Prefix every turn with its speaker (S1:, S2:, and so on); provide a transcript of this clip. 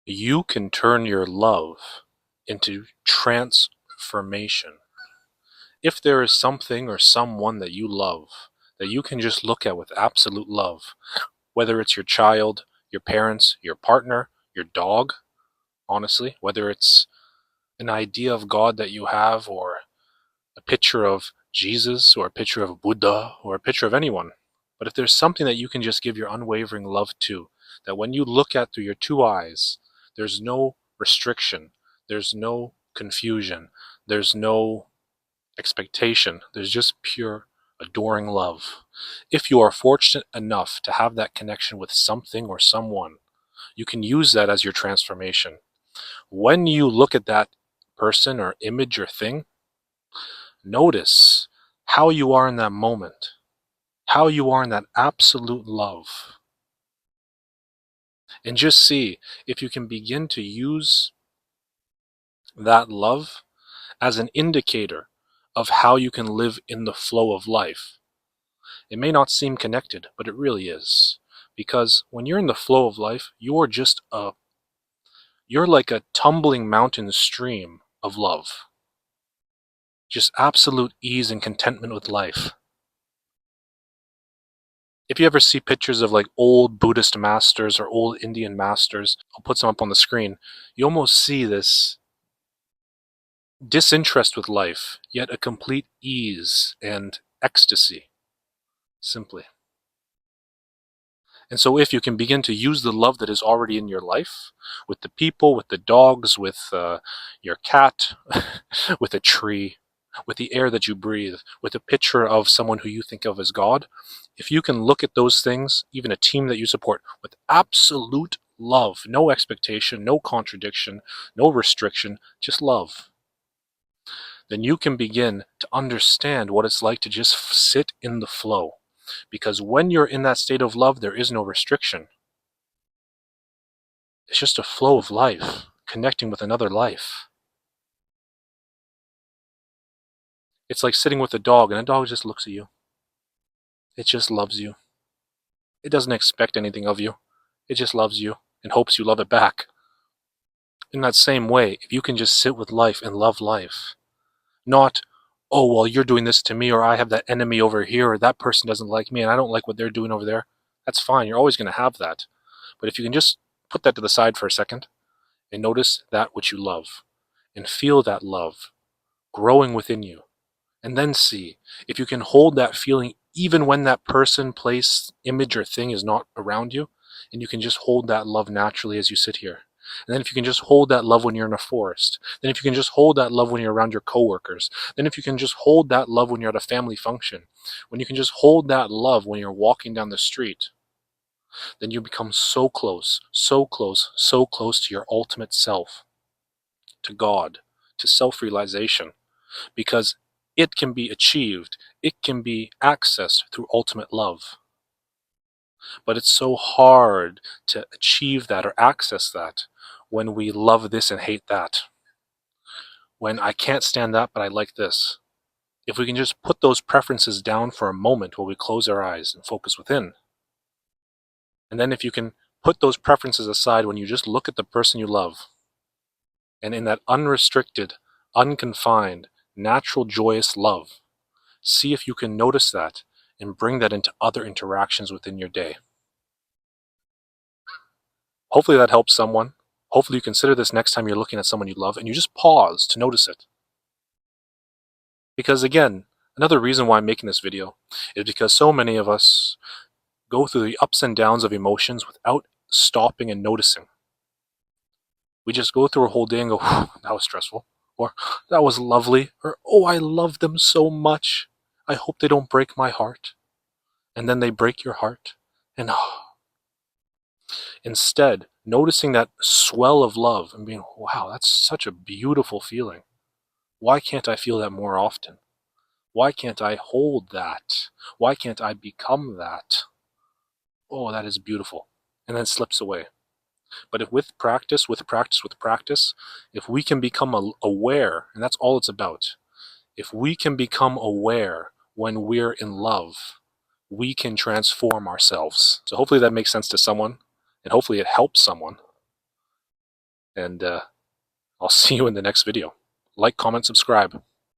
S1: You can turn your love into transformation. If there is something or someone that you love, that you can just look at with absolute love, whether it's your child, your parents, your partner, your dog, honestly, whether it's an idea of God that you have, or a picture of Jesus, or a picture of Buddha, or a picture of anyone. But if there's something that you can just give your unwavering love to, that when you look at through your two eyes, there's no restriction, there's no confusion, there's no expectation, there's just pure, adoring love. If you are fortunate enough to have that connection with something or someone, you can use that as your transformation. When you look at that person or image or thing, notice how you are in that moment, how you are in that absolute love, and just see if you can begin to use that love as an indicator of how you can live in the flow of life. It may not seem connected, but it really is. Because when you're in the flow of life, you're like a tumbling mountain stream of love. Just absolute ease and contentment with life. If you ever see pictures of like old Buddhist masters or old Indian masters, I'll put some up on the screen, you almost see this disinterest with life, yet a complete ease and ecstasy, simply. And so if you can begin to use the love that is already in your life, with the people, with the dogs, with your cat, with a tree, with the air that you breathe, with a picture of someone who you think of as God, if you can look at those things, even a team that you support, with absolute love, no expectation, no contradiction, no restriction, just love, then you can begin to understand what it's like to just sit in the flow. Because when you're in that state of love, there is no restriction. It's just a flow of life, connecting with another life. It's like sitting with a dog, and a dog just looks at you. It just loves you. It doesn't expect anything of you. It just loves you and hopes you love it back. In that same way, if you can just sit with life and love life, not, oh, well, you're doing this to me, or I have that enemy over here, or that person doesn't like me, and I don't like what they're doing over there. That's fine. You're always going to have that. But if you can just put that to the side for a second and notice that which you love and feel that love growing within you, and then see if you can hold that feeling even when that person, place, image, or thing is not around you, and you can just hold that love naturally as you sit here. And then if you can just hold that love when you're in a forest, then if you can just hold that love when you're around your coworkers, then if you can just hold that love when you're at a family function, when you can just hold that love when you're walking down the street, then you become so close, so close, so close to your ultimate self, to God, to self-realization, because it can be achieved, it can be accessed through ultimate love. But it's so hard to achieve that or access that when we love this and hate that. When I can't stand that, but I like this. If we can just put those preferences down for a moment while we close our eyes and focus within, and then if you can put those preferences aside when you just look at the person you love, and in that unrestricted, unconfined, natural, joyous love, see if you can notice that and bring that into other interactions within your day. Hopefully that helps someone. Hopefully you consider this next time you're looking at someone you love and you just pause to notice it. Because again, another reason why I'm making this video is because so many of us go through the ups and downs of emotions without stopping and noticing. We just go through a whole day and go, that was stressful, or that was lovely, or oh, I love them so much. I hope they don't break my heart. And then they break your heart. And instead, noticing that swell of love and being, wow, that's such a beautiful feeling. Why can't I feel that more often? Why can't I hold that? Why can't I become that? Oh, that is beautiful. And then slips away. But if with practice, if we can become aware, and that's all it's about, if we can become aware when we're in love, we can transform ourselves. So hopefully that makes sense to someone, and hopefully it helps someone. And I'll see you in the next video. Like, comment, subscribe.